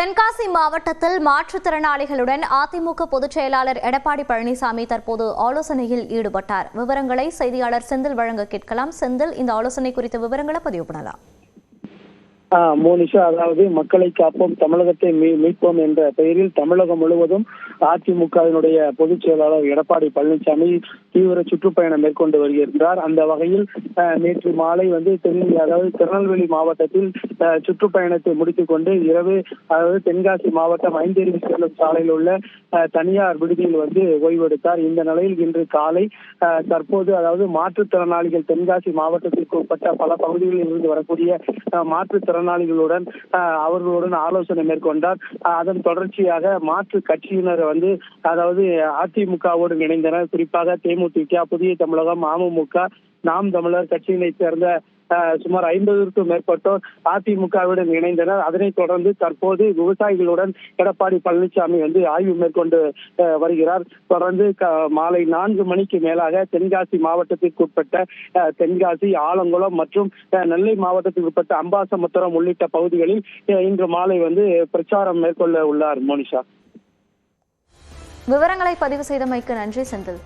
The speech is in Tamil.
தென்காசி மாவட்டத்தில் மாற்றுத்திறனாளிகளுடன் அதிமுக பொதுச் செயலாளர் எடப்பாடி பழனிசாமி தற்போது ஆலோசனையில் ஈடுபட்டார். விவரங்களை செய்தியாளர் செந்தில் வழங்க கேட்கலாம். செந்தில், இந்த ஆலோசனை குறித்த விவரங்களை பதிவு பண்ணலாம். மோனிஷா, அதாவது மக்களை காப்போம் தமிழகத்தை மீட்போம் என்ற பெயரில் தமிழகம் முழுவதும் அதிமுகவினுடைய பொதுச் செயலாளர் எடப்பாடி பழனிசாமி தீவிர சுற்றுப்பயணம் மேற்கொண்டு வருகின்றார். அந்த வகையில் நேற்று மாலை அதாவது திருநெல்வேலி மாவட்டத்தில் சுற்றுப்பயணத்தை முடித்துக் கொண்டு இரவு தென்காசி மாவட்டம் ஐந்தருவி செல்லும் சாலையில் உள்ள தனியார் விடுதியில் ஓய்வெடுத்தார். இந்த நிலையில் இன்று காலை தற்போது மாற்றுத்திறனாளிகள் தென்காசி மாவட்டத்திற்கு உட்பட்ட பல பகுதிகளில் இருந்து வரக்கூடிய மாற்றுத்திறனாளிகளுடன் அவர்களுடன் ஆலோசனை மேற்கொண்டார். அதன் தொடர்ச்சியாக மாற்று கட்சியினர் அதிமுகவோடு இணைந்தனர். குறிப்பாக தேமுதிக, புதிய தமிழகம், அமமுக, நாம் தமிழர் கட்சியினை சேர்ந்த சுமார் 50க்கும் மேற்பட்டோர் அதிமுகவுடன் இணைந்தனர். அதனைத் தொடர்ந்து தற்போது விவசாயிகளுடன் எடப்பாடி பழனிசாமி ஆய்வு மேற்கொண்டு வருகிறார். தொடர்ந்து மாலை 4 மணிக்கு மேலாக தென்காசி மாவட்டத்திற்கு உட்பட்ட தென்காசி, ஆலங்குளம் மற்றும் நெல்லை மாவட்டத்திற்கு உட்பட்ட அம்பாசமுத்திரம் உள்ளிட்ட பகுதிகளில் இன்று மாலை பிரச்சாரம் மேற்கொள்ள உள்ளார். மோனிஷா, விவரங்களை பதிவு செய்தமைக்கு நன்றி செந்தில்.